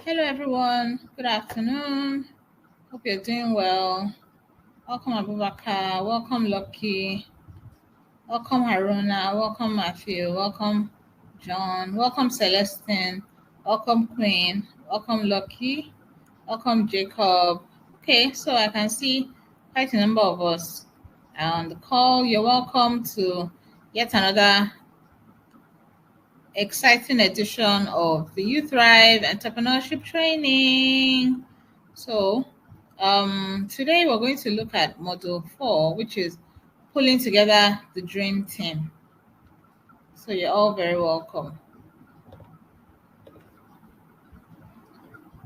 Hello, everyone. Good afternoon. Hope you're doing well. Welcome, Abubakar. Welcome, Lucky. Welcome, Haruna. Welcome, Matthew. Welcome, John. Welcome, Celestine. Welcome, Queen. Welcome, Lucky. Welcome, Jacob. Okay, so I can see quite a number of us on the call. You're welcome to yet another exciting edition of the Youth Thrive Entrepreneurship Training. So, today we're going to look at Module 4, which is pulling together the dream team. So, you're all very welcome.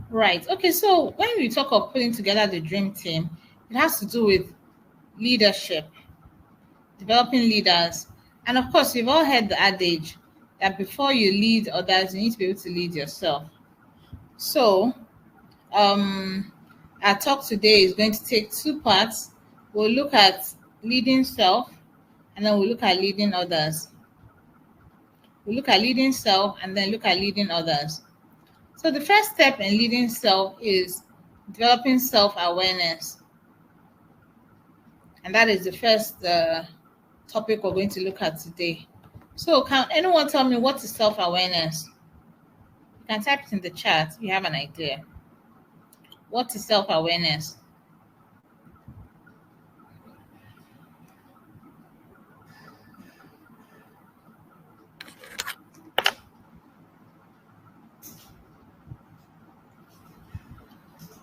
Right. Okay. So, when we talk of pulling together the dream team, it has to do with leadership, developing leaders. And of course, you've all heard the adage that before you lead others, you need to be able to lead yourself. So, our talk today is going to take two parts. We'll look at leading self, and then we'll look at leading others. We'll look at leading self and then look at leading others. So the first step in leading self is developing self-awareness. And that is the first topic we're going to look at today. So can anyone tell me what is self-awareness? You can type it in the chat if you have an idea. What is self-awareness?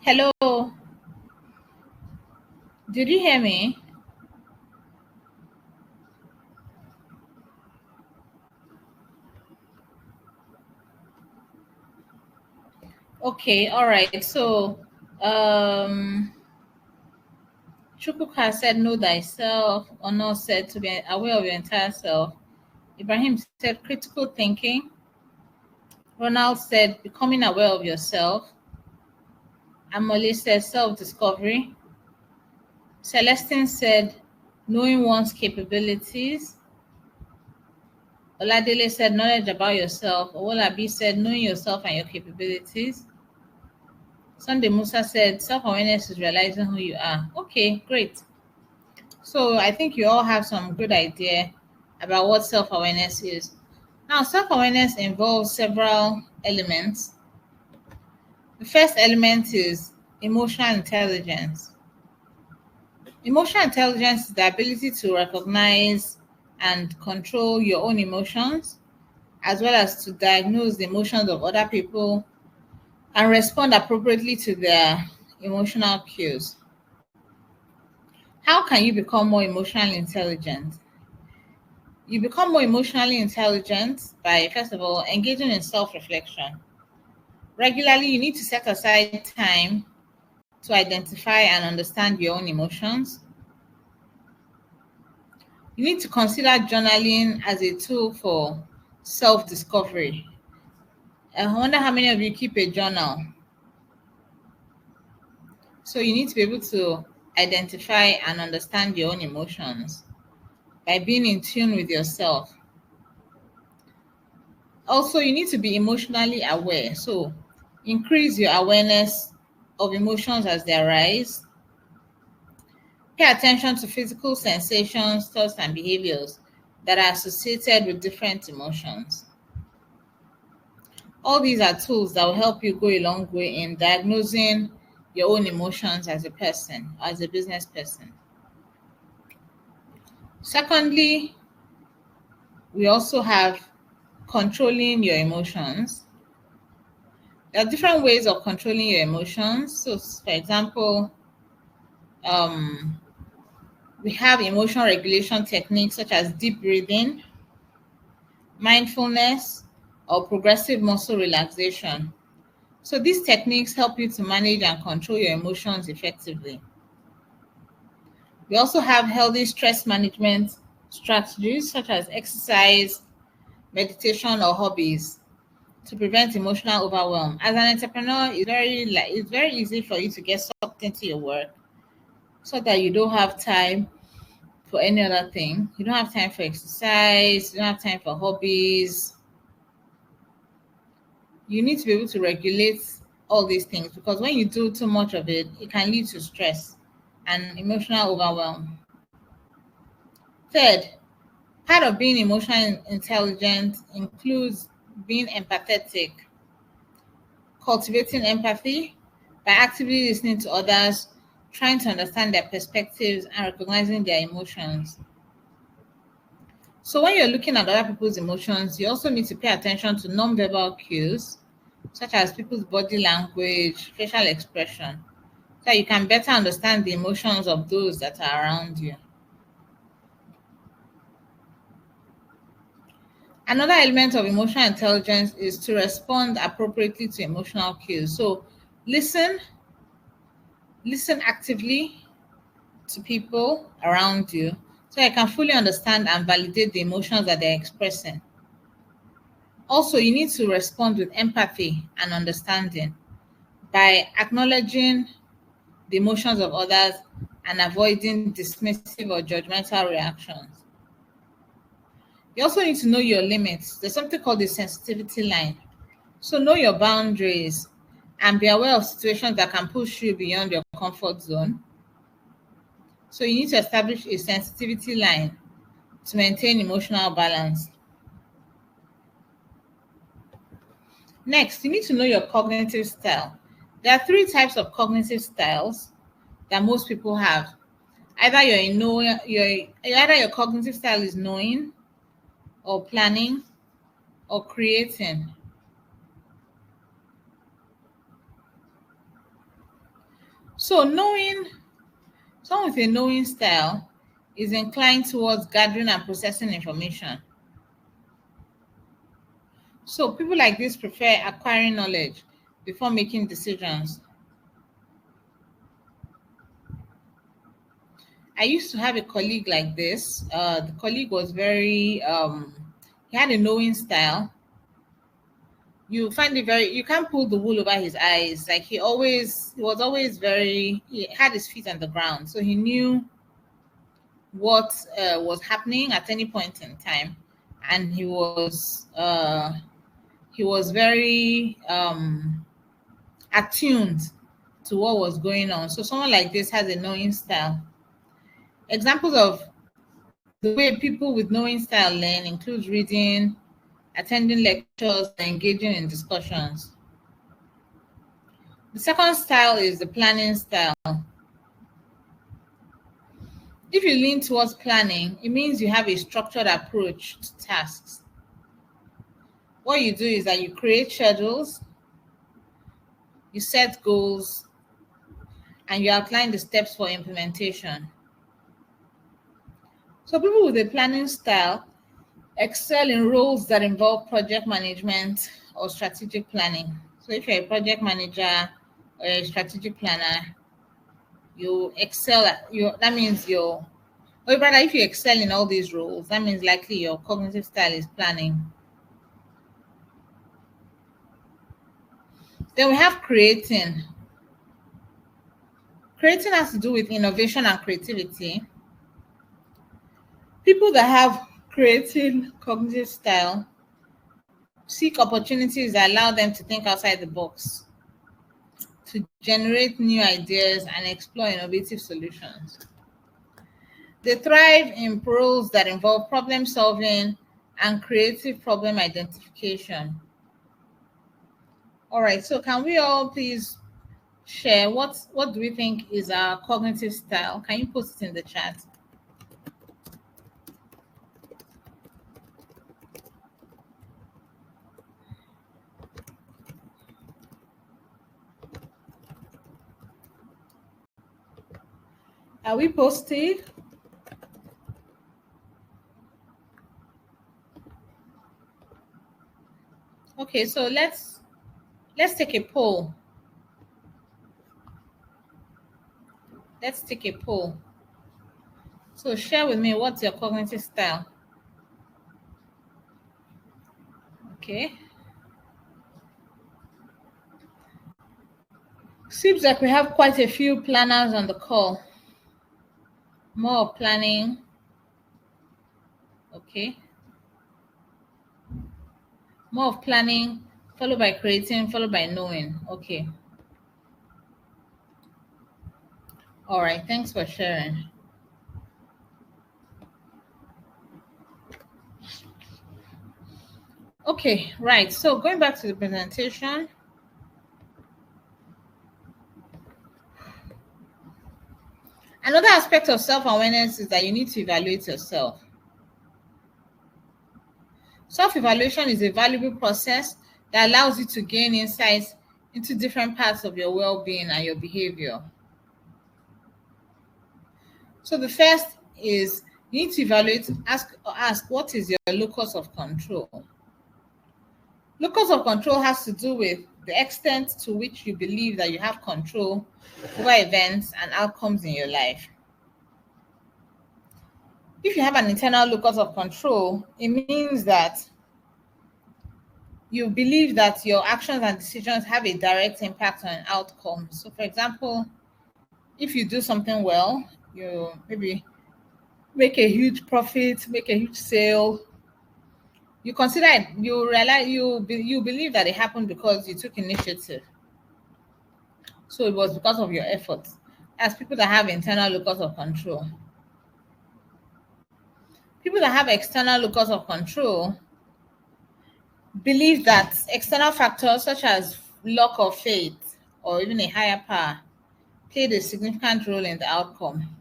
Hello. Did you hear me? Okay, all right. So Chukwuka said, know thyself. Ono said, to be aware of your entire self. Ibrahim said, critical thinking. Ronald said, becoming aware of yourself. Amole said, self-discovery. Celestine said, knowing one's capabilities. Oladele said, knowledge about yourself. Owolabi said, knowing yourself and your capabilities. Sunday Musa said, self-awareness is realizing who you are. Okay, great. So I think you all have some good idea about what self-awareness is. Now, self-awareness involves several elements. The first element is emotional intelligence. Emotional intelligence is the ability to recognize and control your own emotions, as well as to diagnose the emotions of other people and respond appropriately to their emotional cues. How can you become more emotionally intelligent? You become more emotionally intelligent by, first of all, engaging in self-reflection. Regularly, you need to set aside time to identify and understand your own emotions. You need to consider journaling as a tool for self-discovery. I wonder how many of you keep a journal. So you need to be able to identify and understand your own emotions by being in tune with yourself. Also, you need to be emotionally aware. So increase your awareness of emotions as they arise. Pay attention to physical sensations, thoughts, and behaviors that are associated with different emotions. All these are tools that will help you go a long way in diagnosing your own emotions as a person, as a business person. Secondly, we also have controlling your emotions. There are different ways of controlling your emotions. So, for example, we have emotion regulation techniques such as deep breathing, mindfulness, or progressive muscle relaxation. So these techniques help you to manage and control your emotions effectively. We also have healthy stress management strategies such as exercise, meditation, or hobbies to prevent emotional overwhelm. As an entrepreneur, it's very easy for you to get sucked into your work so that you don't have time for any other thing. You don't have time for exercise, you don't have time for hobbies. You need to be able to regulate all these things, because when you do too much of it, it can lead to stress and emotional overwhelm. Third, part of being emotionally intelligent includes being empathetic, cultivating empathy by actively listening to others, trying to understand their perspectives, and recognizing their emotions. So when you're looking at other people's emotions, you also need to pay attention to nonverbal cues, such as people's body language, facial expression, so that you can better understand the emotions of those that are around you. Another element of emotional intelligence is to respond appropriately to emotional cues. So listen actively to people around you so you can fully understand and validate the emotions that they're expressing. Also, you need to respond with empathy and understanding by acknowledging the emotions of others and avoiding dismissive or judgmental reactions. You also need to know your limits. There's something called the sensitivity line. So know your boundaries and be aware of situations that can push you beyond your comfort zone. So you need to establish a sensitivity line to maintain emotional balance. Next, you need to know your cognitive style. There are three types of cognitive styles that most people have. Either either your cognitive style is knowing or planning or creating. So someone with a knowing style is inclined towards gathering and processing information. So people like this prefer acquiring knowledge before making decisions. I used to have a colleague like this. The colleague was very, he had a knowing style. You find it very, you can't pull the wool over his eyes. Like he was always very, he had his feet on the ground. So he knew what was happening at any point in time. And he was very attuned to what was going on. So someone like this has a knowing style. Examples of the way people with knowing style learn includes reading, attending lectures, and engaging in discussions. The second style is the planning style. If you lean towards planning, it means you have a structured approach to tasks. What you do is that you create schedules, you set goals, and you outline the steps for implementation. So people with a planning style excel in roles that involve project management or strategic planning. So if you're a project manager or a strategic planner, you excel at you that means you're or rather if you excel in all these roles, that means likely your cognitive style is planning. Then we have creating. Creating has to do with innovation and creativity. People that have creative cognitive style seek opportunities that allow them to think outside the box, to generate new ideas and explore innovative solutions. They thrive in roles that involve problem solving and creative problem identification. All right, so can we all please share what do we think is our cognitive style? Can you post it in the chat? Are we posted? Okay, so let's take a poll. Let's take a poll. So share with me what's your cognitive style. Okay. Seems like we have quite a few planners on the call. More planning. Okay. More of planning, followed by creating, followed by knowing. Okay. All right. Thanks for sharing. Okay, right. So going back to the presentation. Another aspect of self-awareness is that you need to evaluate yourself. Self-evaluation is a valuable process that allows you to gain insights into different parts of your well-being and your behavior. So the first is you need to evaluate, ask what is your locus of control? Locus of control has to do with the extent to which you believe that you have control over events and outcomes in your life. If you have an internal locus of control, it means that you believe that your actions and decisions have a direct impact on outcomes. So, for example, if you do something well, you maybe make a huge profit, make a huge sale, you consider it, you realize you believe that it happened because you took initiative. So it was because of your efforts. As people that have internal locus of control. People that have external locus of control believe that external factors such as luck or fate or even a higher power played a significant role in the outcome.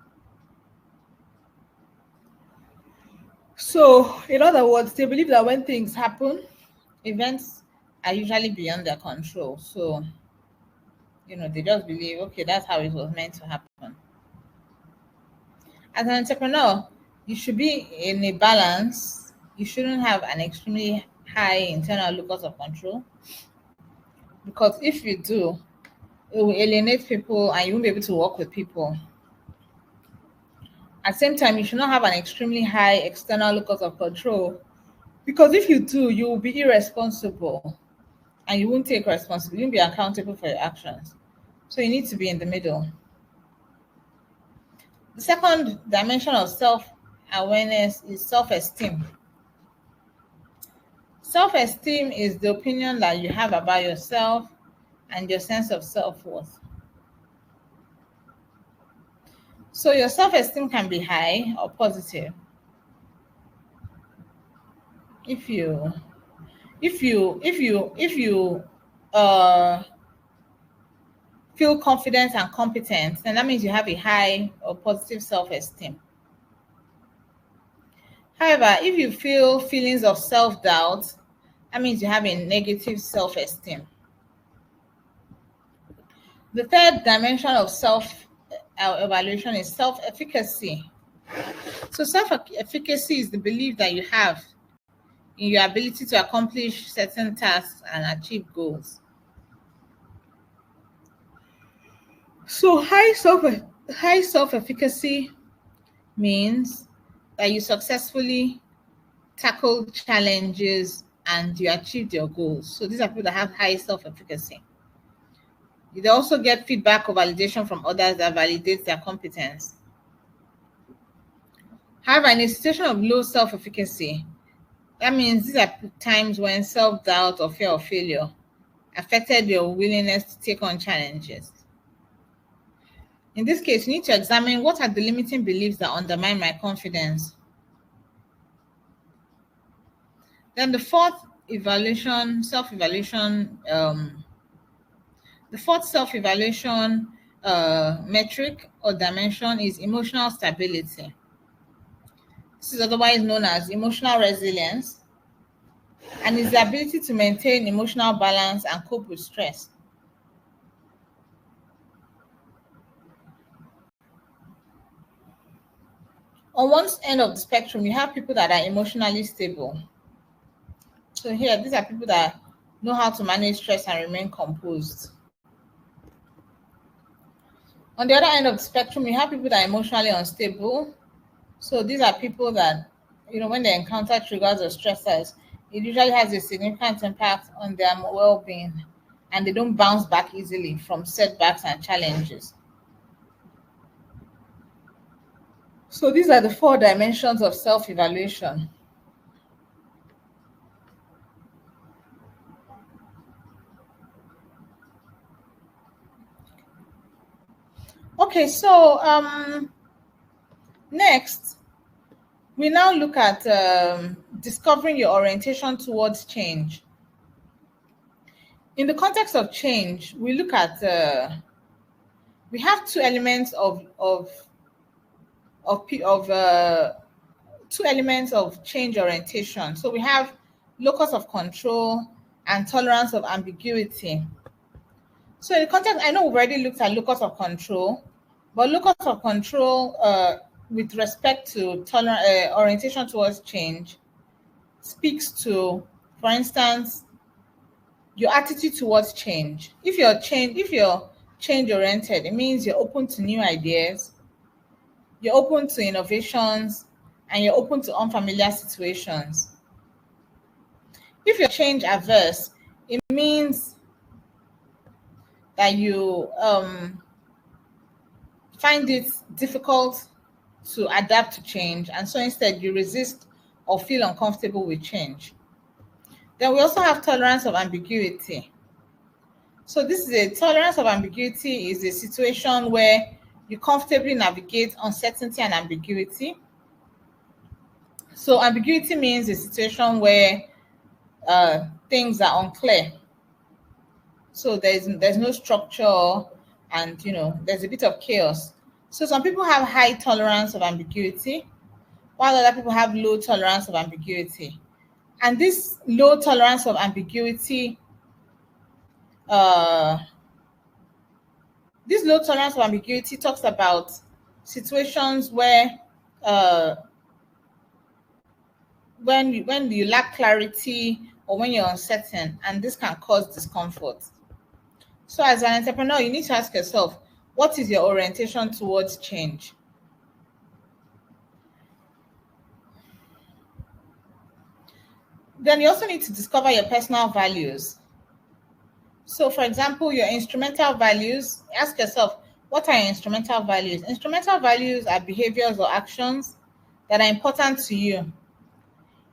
So, in other words, they believe that when things happen, events are usually beyond their control. So, they just believe, okay, that's how it was meant to happen. As an entrepreneur, you should be in a balance. You shouldn't have an extremely high internal locus of control, because if you do, it will alienate people and you won't be able to work with people. At the same time, you should not have an extremely high external locus of control, because if you do, you will be irresponsible and you won't take responsibility. You won't be accountable for your actions. So you need to be in the middle. The second dimension of self-awareness is self-esteem. Self-esteem is the opinion that you have about yourself and your sense of self-worth. So your self-esteem can be high or positive. If you feel confident and competent, then that means you have a high or positive self-esteem. However, if you feel feelings of self-doubt, that means you have a negative self-esteem. The third dimension of self-evaluation is self-efficacy. So self-efficacy is the belief that you have in your ability to accomplish certain tasks and achieve goals. So high self-efficacy means that you successfully tackle challenges and you achieved your goals. So these are people that have high self-efficacy. They also get feedback or validation from others that validates their competence. However, in a situation of low self-efficacy, that means these are times when self-doubt or fear of failure affected your willingness to take on challenges. In this case, you need to examine what are the limiting beliefs that undermine my confidence. Then the fourth self-evaluation metric or dimension is emotional stability. This is otherwise known as emotional resilience, and is the ability to maintain emotional balance and cope with stress. On one end of the spectrum, you have people that are emotionally stable. So here, these are people that know how to manage stress and remain composed. On the other end of the spectrum, you have people that are emotionally unstable. So these are people that, when they encounter triggers or stressors, it usually has a significant impact on their well-being, and they don't bounce back easily from setbacks and challenges. So these are the 4 dimensions of self-evaluation. Okay, so next, we now look at discovering your orientation towards change. In the context of change, we look at we have two elements of two elements of change orientation. So we have locus of control and tolerance of ambiguity. So in the context, I know we've already looked at locus of control, but locus of control with respect to orientation towards change speaks to, for instance, your attitude towards change. If you're change oriented, it means you're open to new ideas, you're open to innovations, and you're open to unfamiliar situations. If you're change averse, it means that you find it difficult to adapt to change, and so instead you resist or feel uncomfortable with change. Then we also have tolerance of ambiguity. So this is a tolerance of ambiguity is a situation where you comfortably navigate uncertainty and ambiguity. So ambiguity means a situation where things are unclear. So there's no structure, and there's a bit of chaos. So some people have high tolerance of ambiguity, while other people have low tolerance of ambiguity. And this low tolerance of ambiguity, talks about situations where when you lack clarity or when you're uncertain, and this can cause discomfort. So as an entrepreneur, you need to ask yourself, what is your orientation towards change? Then you also need to discover your personal values. So for example, your instrumental values, ask yourself, what are your instrumental values? Instrumental values are behaviors or actions that are important to you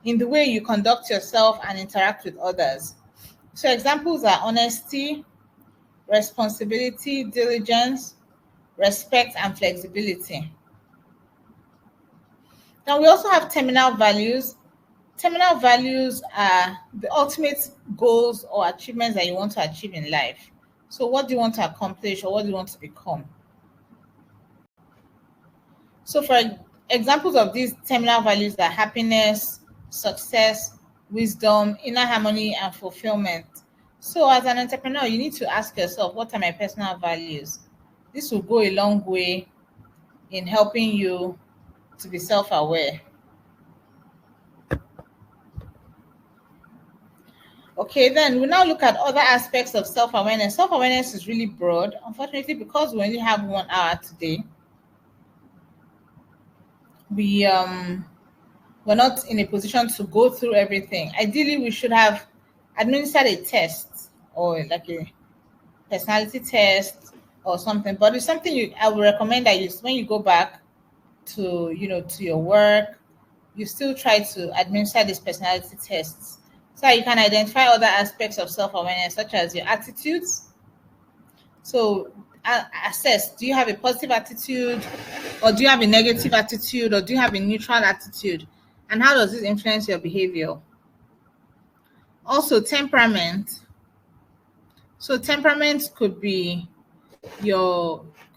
in the way you conduct yourself and interact with others. So examples are honesty, responsibility, diligence, respect, and flexibility. Now we also have terminal values. Terminal values are the ultimate goals or achievements that you want to achieve in life. So what do you want to accomplish, or what do you want to become? So for examples of these terminal values are happiness, success, wisdom, inner harmony, and fulfillment. So as an entrepreneur, you need to ask yourself, what are my personal values? This will go a long way in helping you to be self-aware. Okay, then we now look at other aspects of self-awareness. Self-awareness is really broad. Unfortunately, because we only have 1 hour today, we're not in a position to go through everything. Ideally, we should have administered a test, or like a personality test or something. But it's something I would recommend that when you go back to to your work, you still try to administer these personality tests, so you can identify other aspects of self-awareness, such as your attitudes. So assess, do you have a positive attitude, or do you have a negative attitude, or do you have a neutral attitude, and how does this influence your behavior? Also, temperament. So temperament could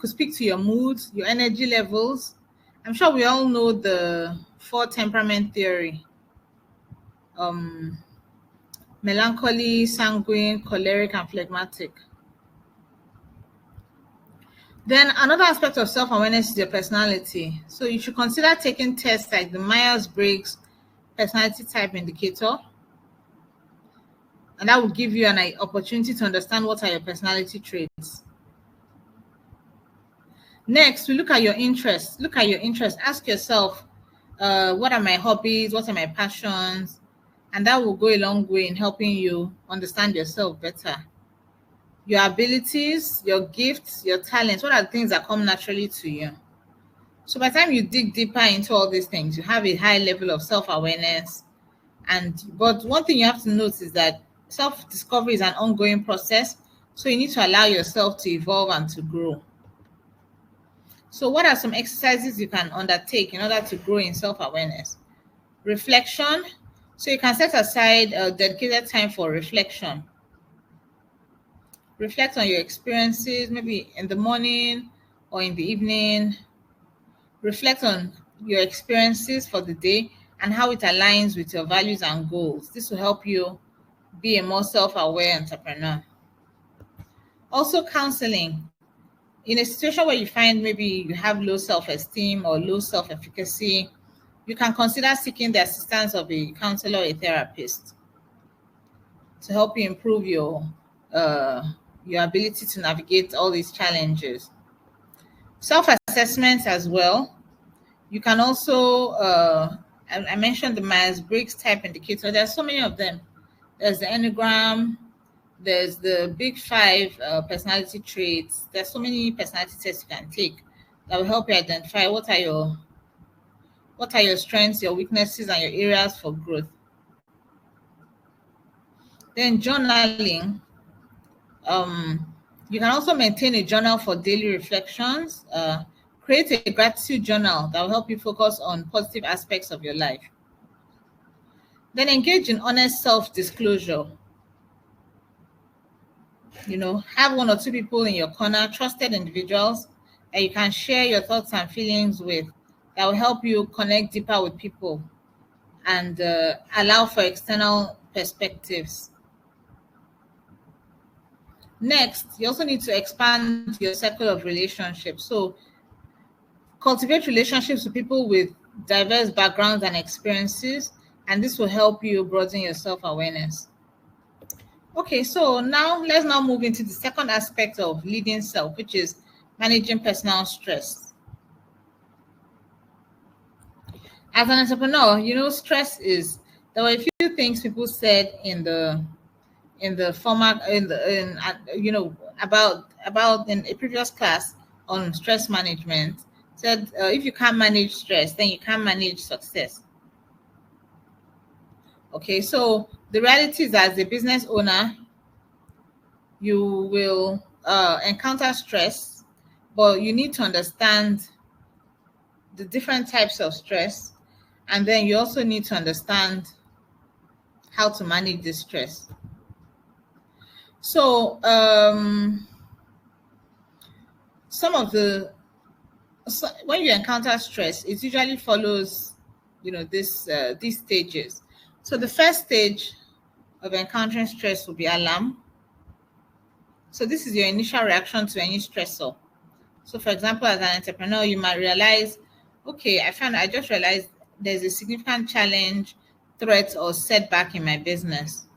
speak to your mood, your energy levels. I'm sure we all know the 4 temperament theory. Melancholy, sanguine, choleric, and phlegmatic. Then another aspect of self-awareness is your personality. So you should consider taking tests like the Myers-Briggs personality type indicator, and that will give you an opportunity to understand what are your personality traits. Next, we look at your interests. Ask yourself, what are my hobbies? What are my passions? And that will go a long way in helping you understand yourself better. Your abilities, your gifts, your talents, what are the things that come naturally to you? So by the time you dig deeper into all these things, you have a high level of self-awareness. But one thing you have to note is that self-discovery is an ongoing process. So you need to allow yourself to evolve and to grow. So what are some exercises you can undertake in order to grow in self-awareness? Reflection. So you can set aside a dedicated time for reflection. Reflect on your experiences, maybe in the morning or in the evening. Reflect on your experiences for the day and how it aligns with your values and goals. This will help you be a more self-aware entrepreneur. Also, counseling. In a situation where you find maybe you have low self-esteem or low self-efficacy, you can consider seeking the assistance of a counselor or a therapist to help you improve your ability to navigate all these challenges. Self-assessments as well. You can also, I mentioned the Myers-Briggs type indicator. There are so many of them. There's the Enneagram, there's the Big Five personality traits. There's so many personality tests you can take that will help you identify what are your strengths, your weaknesses, and your areas for growth. Then journaling. You can also maintain a journal for daily reflections. Create a gratitude journal that will help you focus on positive aspects of your life. Then engage in honest self-disclosure. Have one or two people in your corner, trusted individuals that you can share your thoughts and feelings with, that will help you connect deeper with people and allow for external perspectives. Next, you also need to expand your circle of relationships. So cultivate relationships with people with diverse backgrounds and experiences, and this will help you broaden your self-awareness. Okay, so let's move into the second aspect of leading self, which is managing personal stress. As an entrepreneur, stress is, there were a few things people said in the format about in a previous class on stress management. Said if you can't manage stress, then you can't manage success. Okay, so the reality is, as a business owner, you will encounter stress, but you need to understand the different types of stress, and then you also need to understand how to manage this stress. So when you encounter stress, it usually follows these stages. So the first stage of encountering stress will be alarm. So this is your initial reaction to any stressor. So for example, as an entrepreneur, you might realize, okay, I just realized there's a significant challenge, threat, or setback in my business.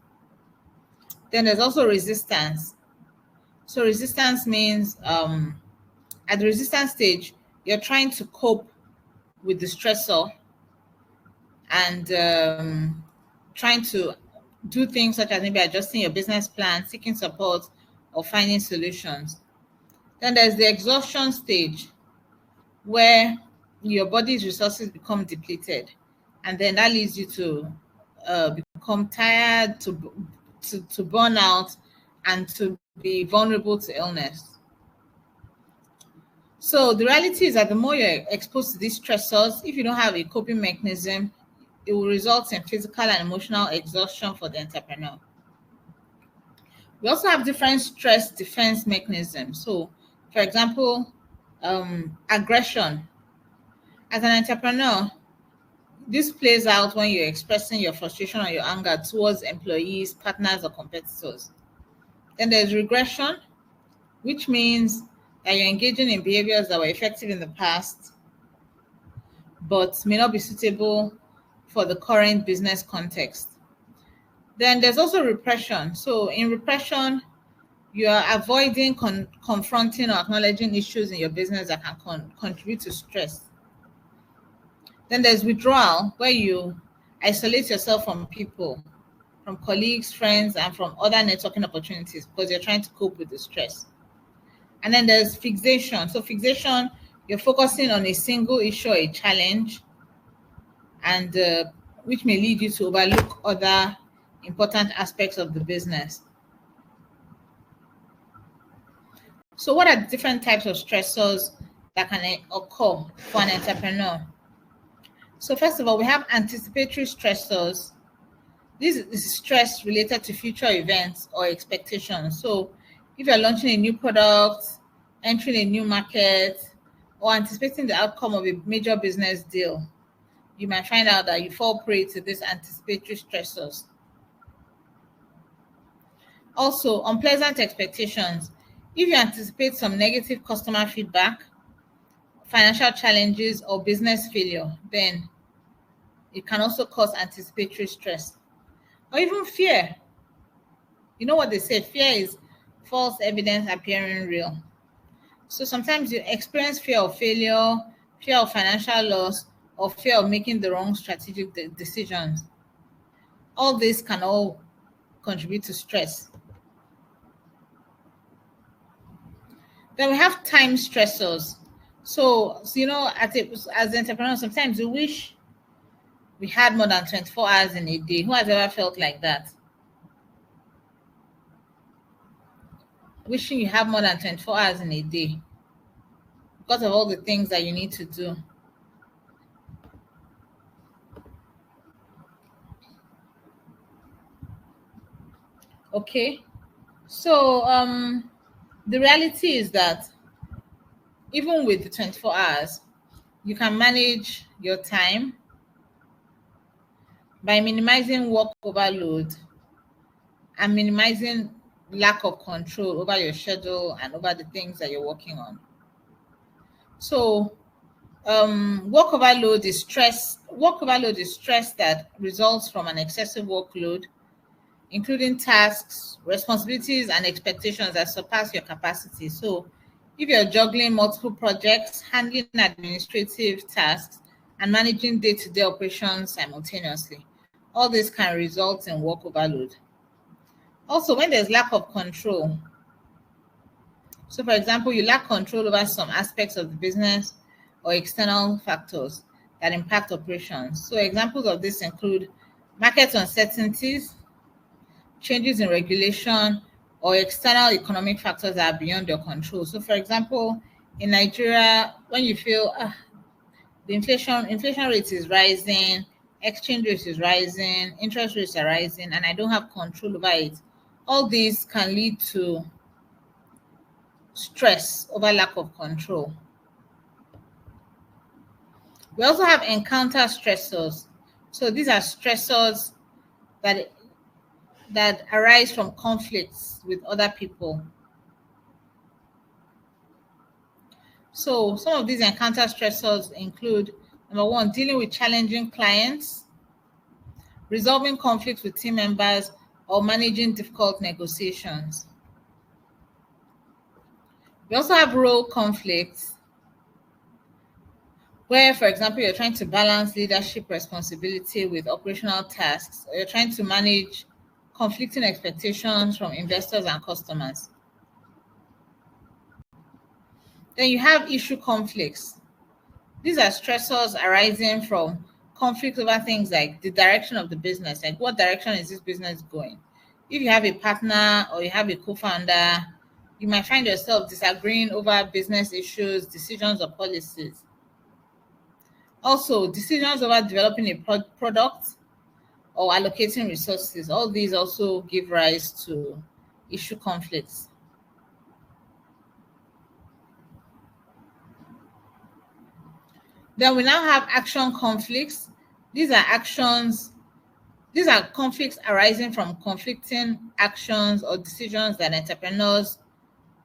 Then there's also resistance. So resistance means at the resistance stage, you're trying to cope with the stressor and trying to do things such as maybe adjusting your business plan, seeking support, or finding solutions. Then there's the exhaustion stage, where your body's resources become depleted, and then that leads you to become tired, to burn out, and to be vulnerable to illness. So the reality is that the more you're exposed to these stressors, if you don't have a coping mechanism, it will result in physical and emotional exhaustion for the entrepreneur. We also have different stress defense mechanisms. So, for example, aggression. As an entrepreneur, this plays out when you're expressing your frustration or your anger towards employees, partners, or competitors. Then there's regression, which means that you're engaging in behaviors that were effective in the past, but may not be suitable for the current business context. Then there's also repression. So in repression, you are avoiding confronting or acknowledging issues in your business that can contribute to stress. Then there's withdrawal, where you isolate yourself from people, from colleagues, friends, and from other networking opportunities because you're trying to cope with the stress. And then there's fixation. So fixation, you're focusing on a single issue or a challenge, and which may lead you to overlook other important aspects of the business. So what are the different types of stressors that can occur for an entrepreneur. So first of all, we have anticipatory stressors. This is stress related to future events or expectations. So if you're launching a new product, entering a new market, or anticipating the outcome of a major business deal, you might find out that you fall prey to these anticipatory stressors. Also, unpleasant expectations. If you anticipate some negative customer feedback, financial challenges, or business failure, then it can also cause anticipatory stress. Or even fear. You know what they say, fear is false evidence appearing real. So sometimes you experience fear of failure, fear of financial loss, or fear of making the wrong strategic decisions. All this can all contribute to stress. Then we have time stressors. So you know, as entrepreneurs, sometimes we wish we had more than 24 hours in a day. Who has ever felt like that? Wishing you have more than 24 hours in a day because of all the things that you need to do. Okay, so the reality is that even with the 24 hours, you can manage your time by minimizing work overload and minimizing lack of control over your schedule and over the things that you're working on. So work overload is stress. Work overload is stress that results from an excessive workload, including tasks, responsibilities, and expectations that surpass your capacity. So if you're juggling multiple projects, handling administrative tasks, and managing day-to-day operations simultaneously, all this can result in work overload. Also, when there's lack of control, so for example, you lack control over some aspects of the business or external factors that impact operations. So examples of this include market uncertainties, changes in regulation, or external economic factors that are beyond your control. So for example, in Nigeria, when you feel the inflation rate is rising, exchange rate is rising, interest rates are rising, and I don't have control over it, all these can lead to stress over lack of control. We also have encounter stressors. So these are stressors that arise from conflicts with other people. So some of these encounter stressors include, number one, dealing with challenging clients, resolving conflicts with team members, or managing difficult negotiations. We also have role conflicts, where, for example, you're trying to balance leadership responsibility with operational tasks, or you're trying to manage conflicting expectations from investors and customers. Then you have issue conflicts. These are stressors arising from conflict over things like the direction of the business, like what direction is this business going? If you have a partner or you have a co-founder, you might find yourself disagreeing over business issues, decisions, or policies. Also, decisions over developing a product or allocating resources. All these also give rise to issue conflicts. Then we now have action conflicts. These are conflicts arising from conflicting actions or decisions that entrepreneurs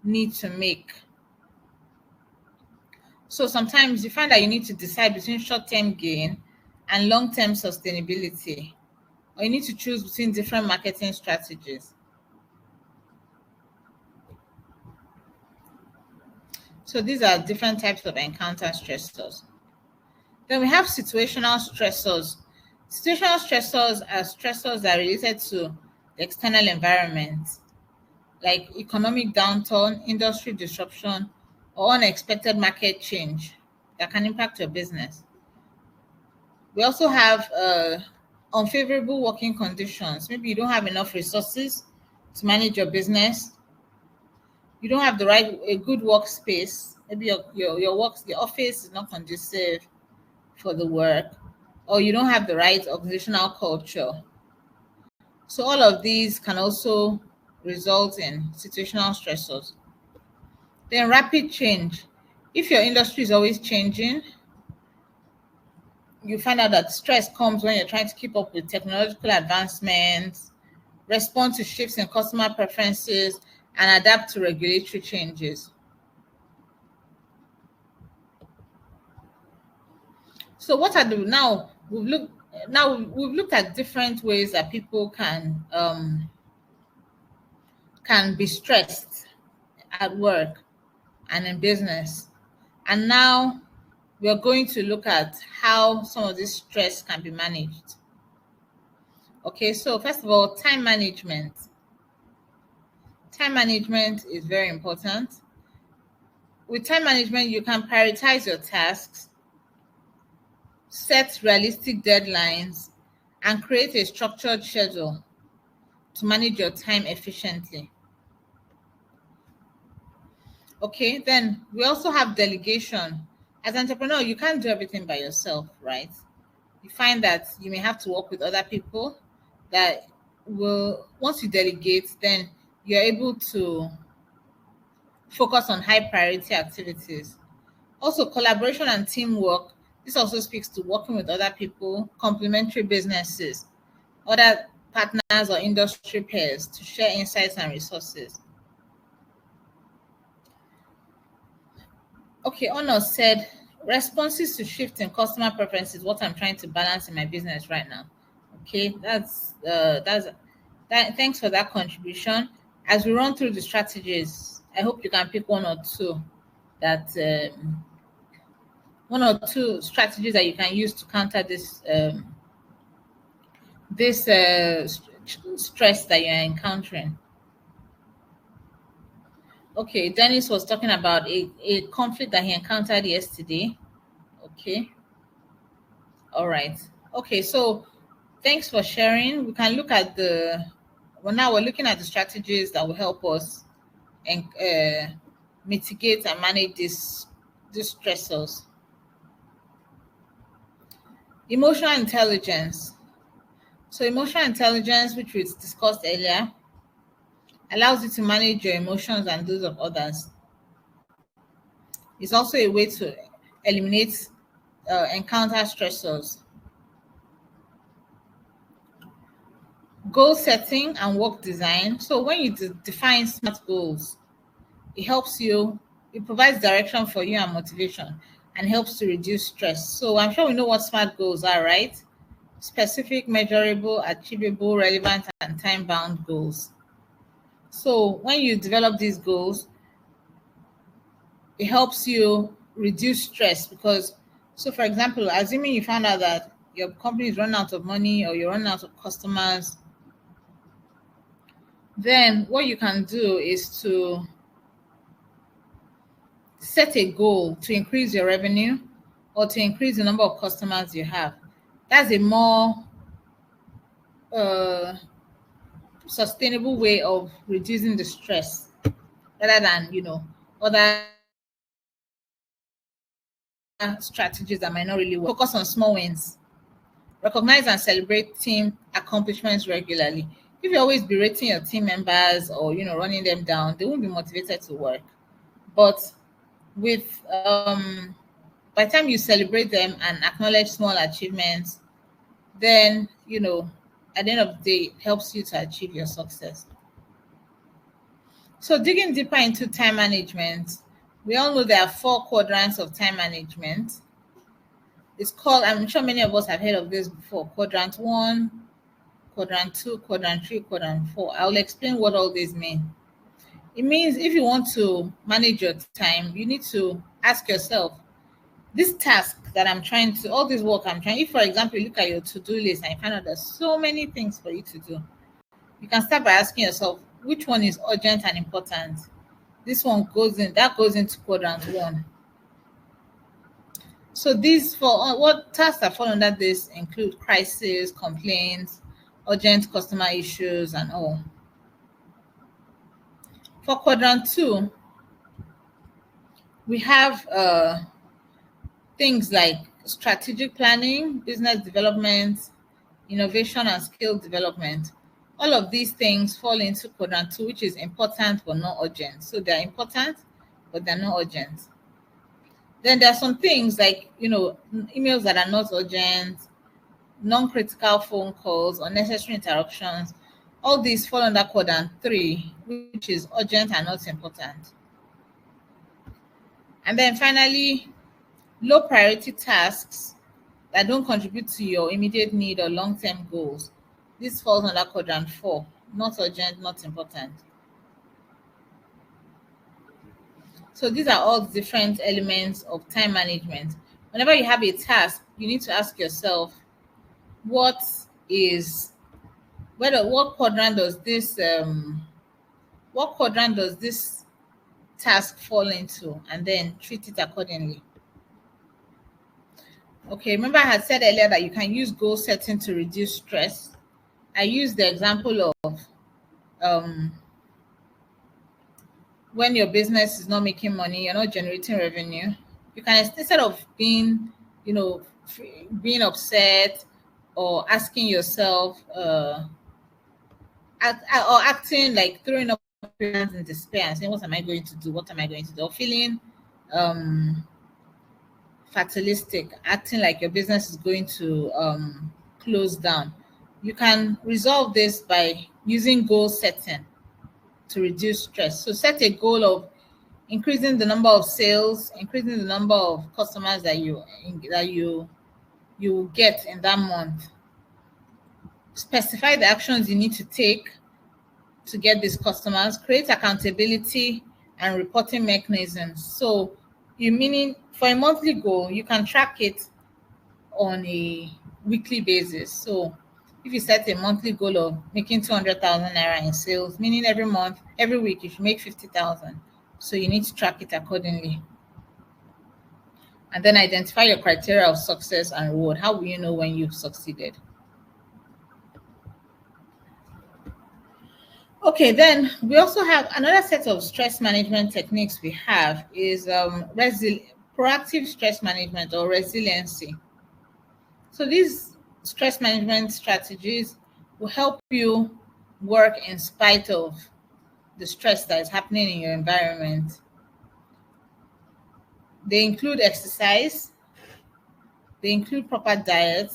need to make. So sometimes you find that you need to decide between short-term gain and long-term sustainability, or you need to choose between different marketing strategies. So these are different types of encounter stressors. Then we have situational stressors. Situational stressors are stressors that are related to the external environment, like economic downturn, industry disruption, or unexpected market change that can impact your business. We also have unfavorable working conditions. Maybe you don't have enough resources to manage your business. You don't have a good workspace, Maybe your office is not conducive for the work, or you don't have the right organizational culture. So all of these can also result in situational stressors. Then rapid change. If your industry is always changing, you find out that stress comes when you're trying to keep up with technological advancements, respond to shifts in customer preferences, and adapt to regulatory changes. So what are the we've looked at different ways that people can be stressed at work and in business. And now we're going to look at how some of this stress can be managed. Okay, so first of all, time management. Time management is very important. With time management, you can prioritize your tasks, set realistic deadlines, and create a structured schedule to manage your time efficiently. Okay, then we also have delegation. As an entrepreneur, you can't do everything by yourself, right? You find that you may have to work with other people that will, once you delegate, then you're able to focus on high priority activities. Also, collaboration and teamwork. This also speaks to working with other people, complementary businesses, other partners or industry peers to share insights and resources. Okay, Honor said responses to shift in customer preferences, what I'm trying to balance in my business right now. Okay, that's that. Thanks for that contribution. As we run through the strategies, I hope you can pick that one or two strategies that you can use to counter this stress that you're encountering. Okay, Dennis was talking about a conflict that he encountered yesterday. Okay. All right. Okay, so thanks for sharing. We can look at now we're looking at the strategies that will help us and mitigate and manage these stressors. Emotional intelligence. So emotional intelligence, which we discussed earlier, allows you to manage your emotions and those of others. It's also a way to eliminate encounter stressors. Goal setting and work design. So when you define SMART goals, it provides direction for you and motivation and helps to reduce stress. So I'm sure we know what SMART goals are, right? Specific, measurable, achievable, relevant, and time-bound goals. So when you develop these goals, it helps you reduce stress because, so for example, assuming you found out that your company is running out of money or you're running out of customers, then what you can do is to set a goal to increase your revenue or to increase the number of customers you have. That's a more sustainable way of reducing the stress rather than, other strategies that might not really work. Focus on small wins. Recognize and celebrate team accomplishments regularly. If you always berating your team members or running them down, they won't be motivated to work. But with by the time you celebrate them and acknowledge small achievements, then at the end of the day, it helps you to achieve your success. So digging deeper into time management, we all know there are 4 quadrants of time management. It's called, I'm sure many of us have heard of this before, quadrant 1, quadrant 2, quadrant 3, quadrant 4. I'll explain what all these mean. It means if you want to manage your time, you need to ask yourself, this task that I'm trying to, all this work I'm trying, if for example, you look at your to-do list and you find out there's so many things for you to do, you can start by asking yourself, which one is urgent and important? This one goes into quadrant 1. So these what tasks that fall under this include crisis, complaints, urgent customer issues, and all. For quadrant 2, We have things like strategic planning, business development, innovation, and skill development. All of these things fall into quadrant 2, which is important but not urgent. So they're important, but they're not urgent. Then there are some things like, emails that are not urgent, non-critical phone calls, unnecessary interruptions. All these fall under quadrant 3, which is urgent and not important. And then finally, low priority tasks that don't contribute to your immediate need or long-term goals. This falls under quadrant 4, not urgent, not important. So these are all different elements of time management. Whenever you have a task, you need to ask yourself, what quadrant does this task fall into, and then treat it accordingly. Okay, remember I had said earlier that you can use goal setting to reduce stress. I used the example of when your business is not making money, you're not generating revenue, you can, instead of being, being upset or asking yourself, or acting like throwing up your hands in despair and saying, what am I going to do? What am I going to do? Or feeling fatalistic, acting like your business is going to close down. You can resolve this by using goal setting to reduce stress. So set a goal of increasing the number of sales, increasing the number of customers that you get in that month. Specify the actions you need to take to get these customers. Create accountability and reporting mechanisms. So meaning for a monthly goal, you can track it on a weekly basis. So if you set a monthly goal of making 200,000 naira in sales, meaning every week you should make 50,000. So you need to track it accordingly. And then identify your criteria of success and reward. How will you know when you've succeeded? Okay, then we also have another set of stress management techniques we have is proactive stress management or resiliency. So these stress management strategies will help you work in spite of the stress that is happening in your environment. They include exercise, they include proper diet,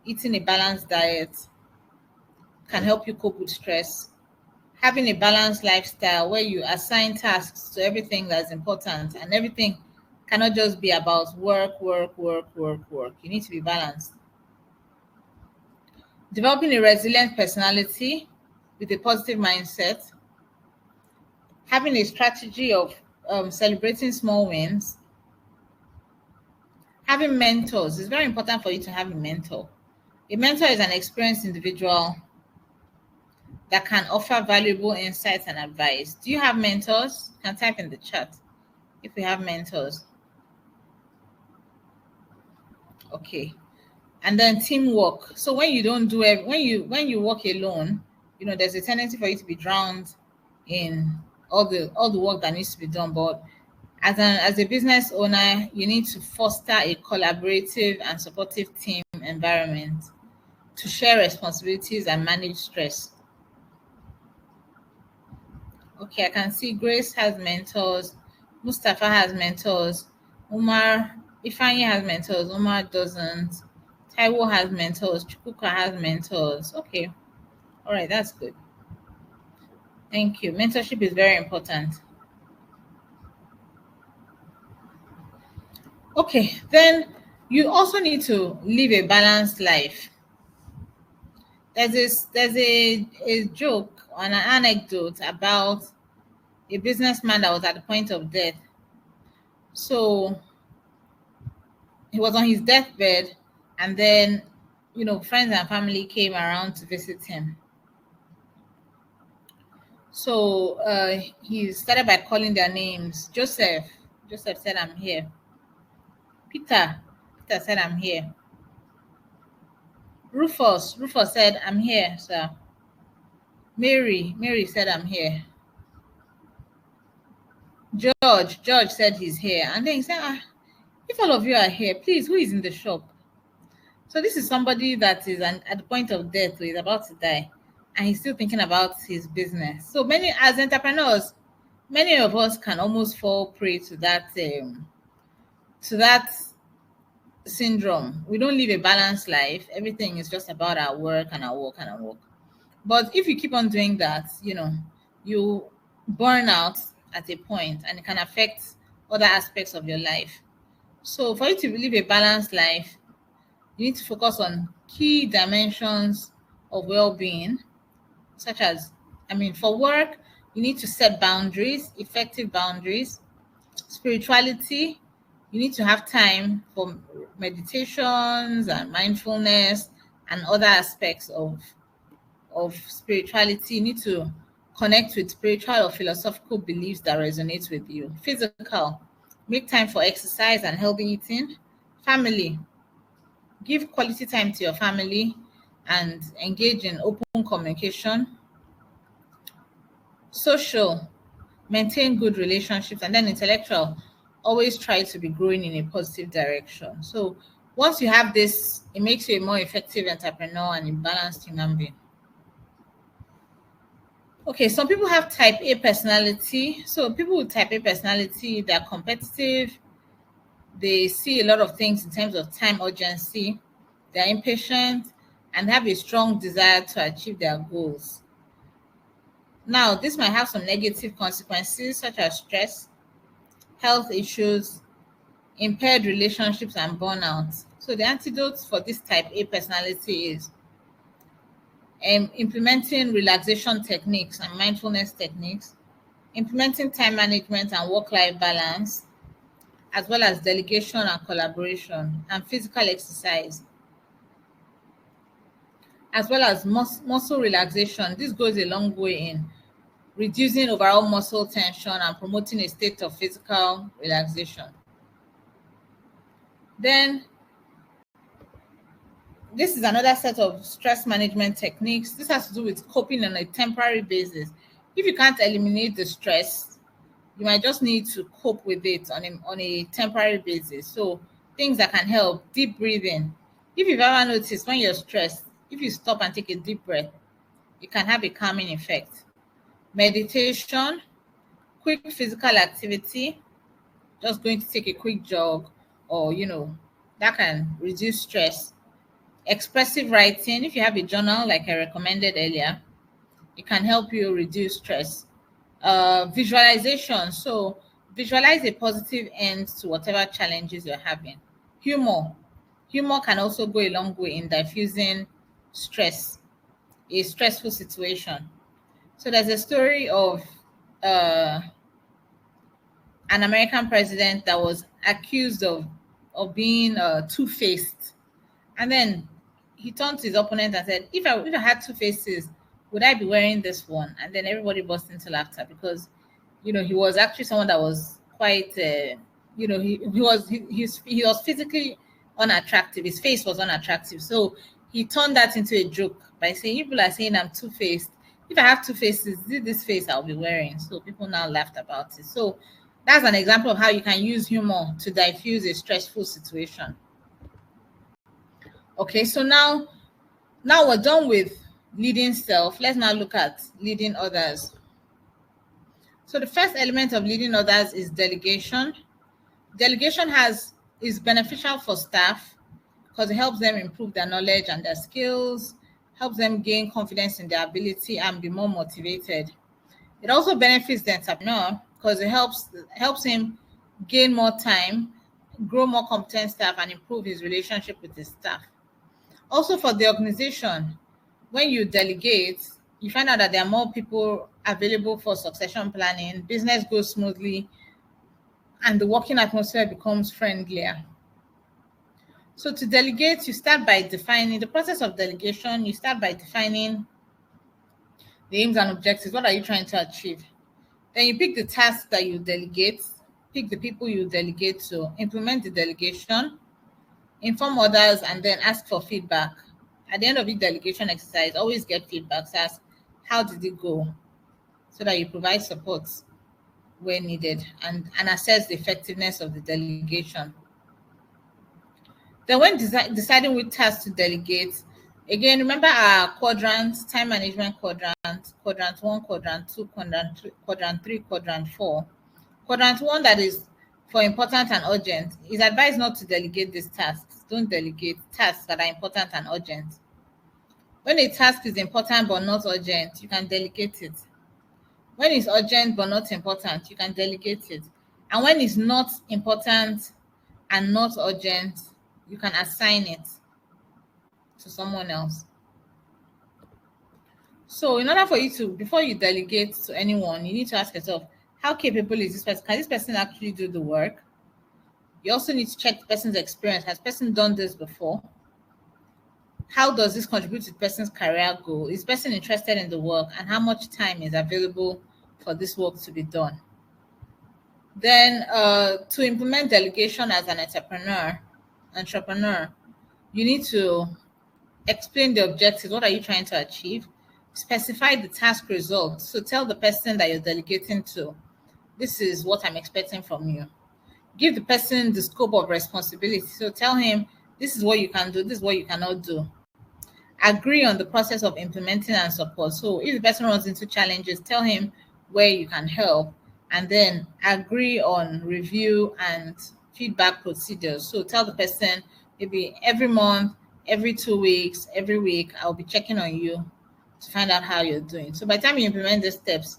eating a balanced diet can help you cope with stress. Having a balanced lifestyle where you assign tasks to everything that's important, and everything cannot just be about work, work, work, work, work. You need to be balanced. Developing a resilient personality with a positive mindset. Having a strategy of celebrating small wins. Having mentors. It's very important for you to have a mentor. A mentor is an experienced individual that can offer valuable insights and advice. Do you have mentors? You can type in the chat if you have mentors. Okay. And then teamwork. So when you don't do it, when you work alone, there's a tendency for you to be drowned in all the work that needs to be done. But as a business owner, you need to foster a collaborative and supportive team environment to share responsibilities and manage stress. Okay, I can see Grace has mentors, Mustafa has mentors, Ifeanyi has mentors, Umar doesn't, Taiwo has mentors, Chukwuka has mentors. Okay, all right, that's good. Thank you. Mentorship is very important. Okay, then you also need to live a balanced life. There's a joke or an anecdote about a businessman that was at the point of death. So he was on his deathbed, and then friends and family came around to visit him. So he started by calling their names. Joseph said, I'm here. Peter said, I'm here. Rufus said, I'm here, sir. Mary said, I'm here. George said he's here. And then he said, if all of you are here, please, who is in the shop? So this is somebody that is at the point of death, or is about to die, and he's still thinking about his business. So many, as entrepreneurs, many of us can almost fall prey to that syndrome. We don't live a balanced life. Everything is just about our work and our work and our work. But if you keep on doing that, you burn out at a point, and it can affect other aspects of your life. So for you to live a balanced life, you need to focus on key dimensions of well-being, such as, for work, you need to set boundaries, effective boundaries. Spirituality, you need to have time for meditations and mindfulness and other aspects of spirituality. You need to connect with spiritual or philosophical beliefs that resonate with you. Physical, make time for exercise and healthy eating. Family, give quality time to your family and engage in open communication. Social, maintain good relationships. And then intellectual, always try to be growing in a positive direction. So once you have this, it makes you a more effective entrepreneur and a balanced human being. Okay, some people have type A personality. So people with type A personality, they're competitive. They see a lot of things in terms of time urgency. They're impatient and have a strong desire to achieve their goals. Now, this might have some negative consequences such as stress, health issues, impaired relationships, and burnout. So the antidote for this type A personality is implementing relaxation techniques and mindfulness techniques, implementing time management and work-life balance, as well as delegation and collaboration, and physical exercise, as well as muscle relaxation. This goes a long way in reducing overall muscle tension and promoting a state of physical relaxation. Then this is another set of stress management techniques. This has to do with coping on a temporary basis. If you can't eliminate the stress, you might just need to cope with it on a temporary basis. So things that can help: deep breathing. If you've ever noticed, when you're stressed, if you stop and take a deep breath, it can have a calming effect. Meditation, quick physical activity, just going to take a quick jog, or that can reduce stress. Expressive writing, if you have a journal like I recommended earlier, it can help you reduce stress. Visualization, so visualize a positive end to whatever challenges you're having. Humor can also go a long way in diffusing stress, a stressful situation. So there's a story of an American president that was accused of being two-faced, and then he turned to his opponent and said, if I had two faces, would I be wearing this one? And then everybody burst into laughter because he was actually someone that was quite he was physically unattractive. His face was unattractive, so he turned that into a joke by saying, people are saying I'm two-faced. If I have two faces, this face I'll be wearing. So people now laughed about it. So that's an example of how you can use humor to diffuse a stressful situation. Okay, so now we're done with leading self. Let's now look at leading others. So the first element of leading others is delegation. Delegation is beneficial for staff because it helps them improve their knowledge and their skills, helps them gain confidence in their ability and be more motivated. It also benefits the entrepreneur because it helps him gain more time, grow more competent staff, and improve his relationship with his staff. Also for the organization, when you delegate, you find out that there are more people available for succession planning, business goes smoothly, and the working atmosphere becomes friendlier. So to delegate, you start by defining the process of delegation. You start by defining the aims and objectives. What are you trying to achieve? Then you pick the tasks that you delegate, pick the people you delegate to, implement the delegation, inform others, and then ask for feedback. At the end of the delegation exercise, always get feedback. So ask, how did it go? So that you provide support. where needed, and assess the effectiveness of the delegation. Then when deciding which tasks to delegate, again, remember our quadrants, time management quadrant 1, quadrant 2, quadrant 3, quadrant 4. Quadrant 1, that is for important and urgent, is advised not to delegate these tasks. Don't delegate tasks that are important and urgent. When a task is important but not urgent, you can delegate it. When it's urgent but not important, you can delegate it. And when it's not important and not urgent, you can assign it to someone else. So in order for you to, before you delegate to anyone, you need to ask yourself, how capable is this person? Can this person actually do the work? You also need to check the person's experience. Has the person done this before? How does this contribute to the person's career goal? Is the person interested in the work? And how much time is available for this work to be done? Then to implement delegation as an entrepreneur, you need to explain the objectives. What are you trying to achieve? Specify the task results. So tell the person that you're delegating to, this is what I'm expecting from you. Give the person the scope of responsibility. So tell him, this is what you can do, this is what you cannot do. Agree on the process of implementing and support. So if the person runs into challenges, tell him where you can help, and then agree on review and feedback procedures. So tell the person, maybe every month, every 2 weeks, every week, I'll be checking on you to find out how you're doing. So by the time you implement these steps,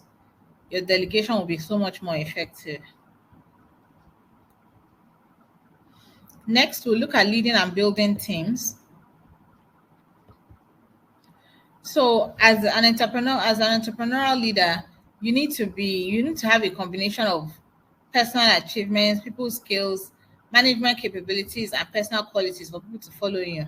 your delegation will be so much more effective. Next, we'll look at leading and building teams. So as an entrepreneurial leader, you need to have a combination of personal achievements, people skills, management capabilities, and personal qualities for people to follow you.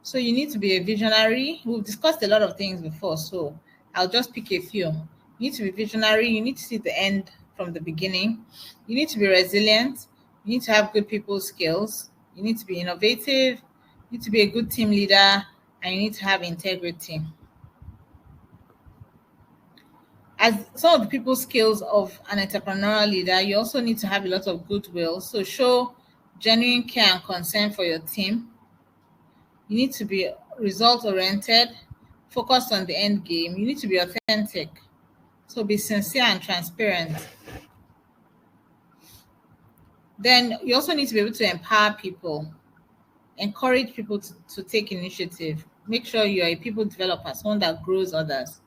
So you need to be a visionary. We've discussed a lot of things before, so I'll just pick a few. You need to be visionary. You need to see the end from the beginning. You need to be resilient. You need to have good people skills. You need to be innovative. You need to be a good team leader, and you need to have integrity. As some of the people skills of an entrepreneurial leader, you also need to have a lot of goodwill. So show genuine care and concern for your team. You need to be result-oriented, focused on the end game. You need to be authentic. So be sincere and transparent. Then you also need to be able to empower people, encourage people to take initiative. Make sure you're a people developer, someone that grows others.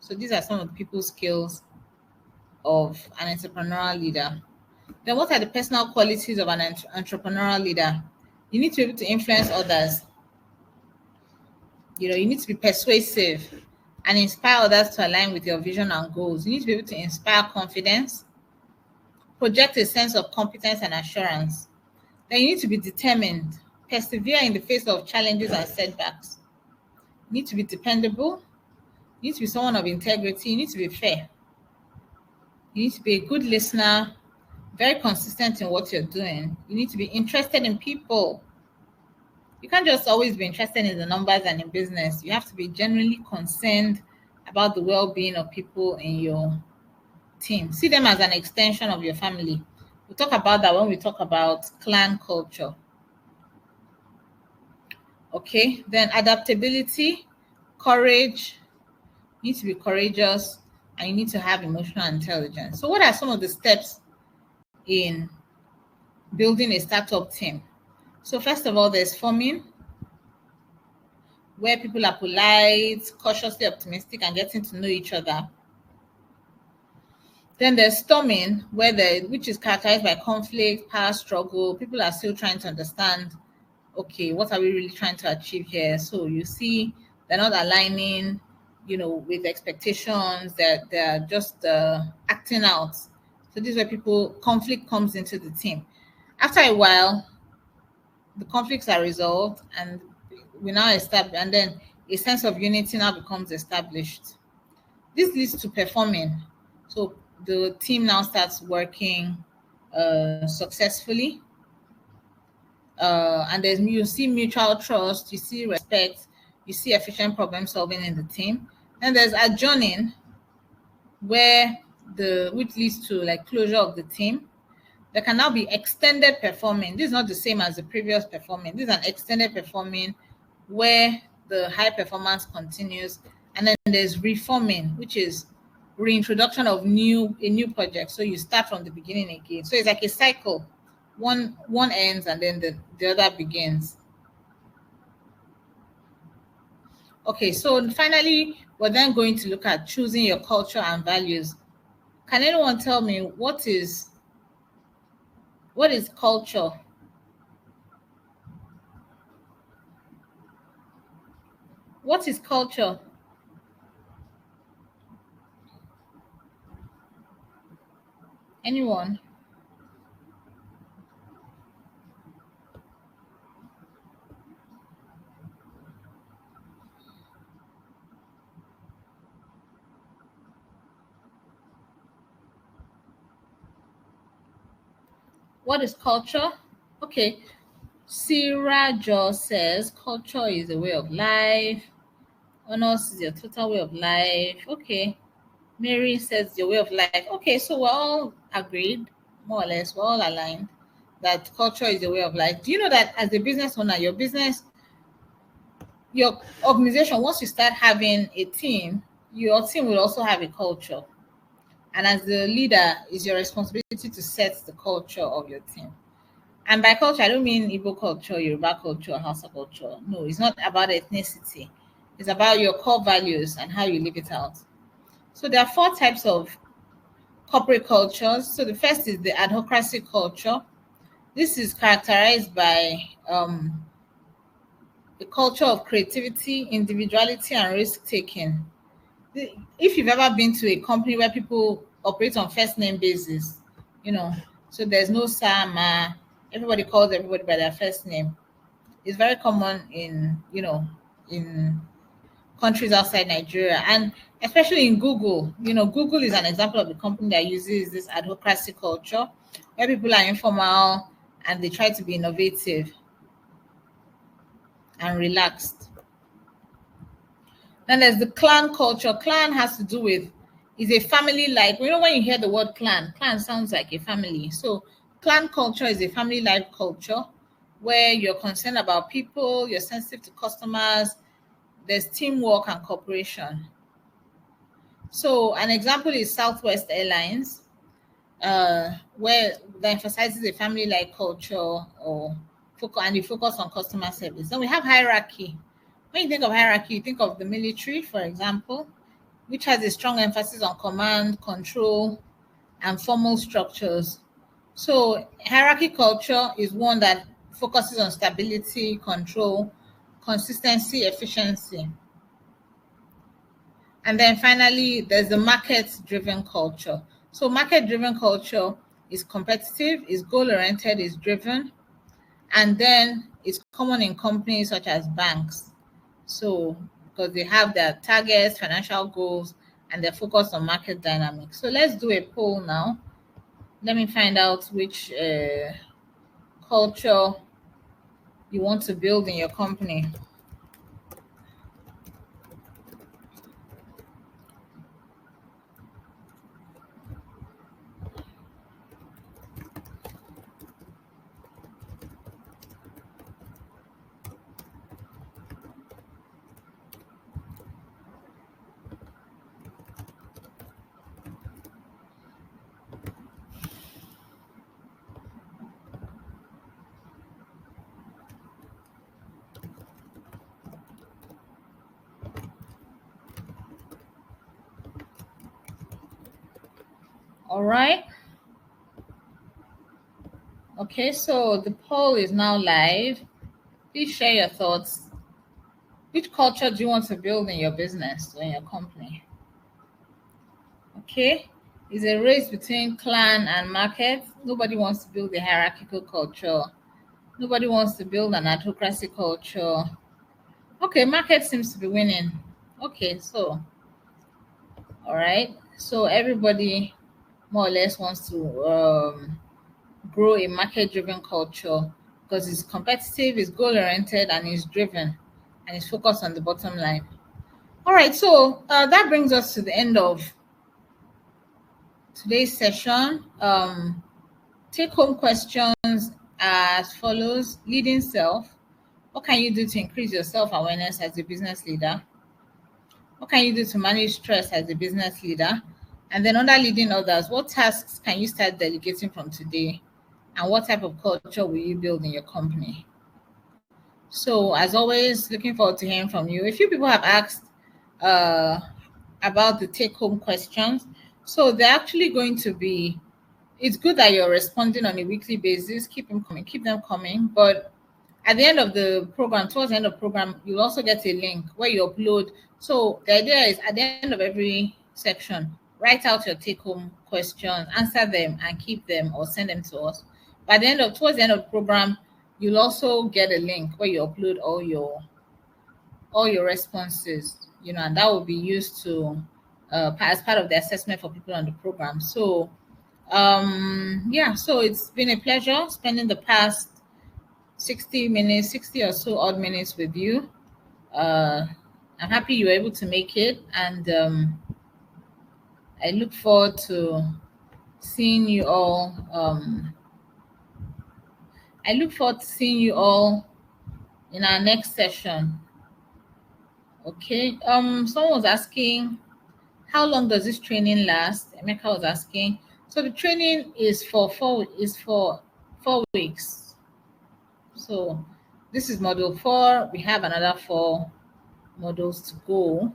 So these are some of the people skills of an entrepreneurial leader. Then what are the personal qualities of an entrepreneurial leader? You need to be able to influence others. You need to be persuasive and inspire others to align with your vision and goals. You need to be able to inspire confidence, project a sense of competence and assurance. Then you need to be determined, persevere in the face of challenges and setbacks. You need to be dependable. You need to be someone of integrity. You need to be fair. You need to be a good listener, very consistent in what you're doing. You need to be interested in people. You can't just always be interested in the numbers and in business. You have to be genuinely concerned about the well-being of people in your team. See them as an extension of your family. We'll talk about that when we talk about clan culture. Okay, then adaptability, courage. You need to be courageous, and you need to have emotional intelligence. So what are some of the steps in building a startup team? So first of all, there's forming, where people are polite, cautiously optimistic, and getting to know each other. Then there's storming, which is characterized by conflict, power struggle. People are still trying to understand, okay, what are we really trying to achieve here? So you see they're not aligning, with expectations, that they're just acting out. So this is where conflict comes into the team. After a while, the conflicts are resolved, and we now establish, and then a sense of unity now becomes established. This leads to performing. So the team now starts working successfully, and you see mutual trust, you see respect, you see efficient problem solving in the team. And there's adjourning, which leads to like closure of the team. There can now be extended performing. This is not the same as the previous performing. This is an extended performing where the high performance continues. And then there's reforming, which is reintroduction of a new project. So you start from the beginning again. So it's like a cycle. One ends and then the other begins. Okay, so finally, we're then going to look at choosing your culture and values. Can anyone tell me what is culture? What is culture? Anyone? What is culture? Okay. Sirajo says culture is a way of life. Honors is your total way of life. Okay. Mary says your way of life. Okay, so we're all agreed, more or less, we're all aligned that culture is a way of life. Do you know that as a business owner, your organization, once you start having a team, your team will also have a culture. And as the leader, it's your responsibility to set the culture of your team. And by culture, I don't mean Igbo culture, Yoruba culture, Hausa culture. No, it's not about ethnicity. It's about your core values and how you live it out. So there are 4 types of corporate cultures. So the first is the adhocracy culture. This is characterized by the culture of creativity, individuality, and risk-taking. If you've ever been to a company where people operate on first name basis, so there's no Sama, everybody calls everybody by their first name. It's very common in countries outside Nigeria, and especially in Google. Google is an example of a company that uses this adhocracy culture where people are informal and they try to be innovative and relaxed. Then there's the clan culture. Clan has to do with, is a family like, when you hear the word clan sounds like a family. So clan culture is a family life culture where you're concerned about people, you're sensitive to customers, there's teamwork and cooperation. So an example is Southwest Airlines, where that emphasizes a family-like culture and you focus on customer service. Then we have hierarchy. When you think of hierarchy, you think of the military, for example, which has a strong emphasis on command, control, and formal structures. So hierarchy culture is one that focuses on stability, control, consistency, efficiency. And then finally, there's the market-driven culture. So market-driven culture is competitive, is goal-oriented, is driven, and then it's common in companies such as banks. So because they have their targets, financial goals, and they're focused on market dynamics. So let's do a poll now. Let me find out which culture you want to build in your company. All right. Okay, so the poll is now live. Please share your thoughts. Which culture do you want to build in your business or in your company? Okay, it's a race between clan and market. Nobody wants to build a hierarchical culture. Nobody wants to build an autocracy culture. Okay, market seems to be winning. Okay, so, all right. So everybody more or less wants to grow a market-driven culture because it's competitive, it's goal-oriented, and it's driven, and it's focused on the bottom line. All right, so that brings us to the end of today's session. Take-home questions as follows. Leading self. What can you do to increase your self-awareness as a business leader? What can you do to manage stress as a business leader? And then under leading others, what tasks can you start delegating from today? And what type of culture will you build in your company? So as always, looking forward to hearing from you. A few people have asked about the take-home questions. So they're actually going to be, it's good that you're responding on a weekly basis. Keep them coming. But at the end of the program, towards the end of the program, you'll also get a link where you upload. So the idea is at the end of every section, write out your take-home questions, answer them and keep them or send them to us. By the end of, towards the end of the program, you'll also get a link where you upload all your responses, and that will be used to as part of the assessment for people on the program. So so it's been a pleasure spending the past 60 or so odd minutes with you. I'm happy you were able to make it, and I look forward to seeing you all. I look forward to seeing you all in our next session. Okay. Someone was asking, how long does this training last? Emeka was asking. So the training is for 4 weeks. So this is module 4. We have another 4 modules to go.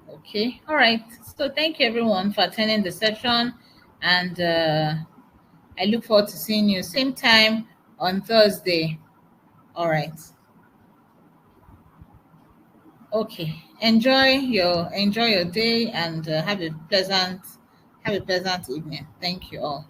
Okay. All right. So thank you everyone for attending the session, and I look forward to seeing you same time on Thursday. All right. Okay. Enjoy your day, and have a pleasant evening. Thank you all.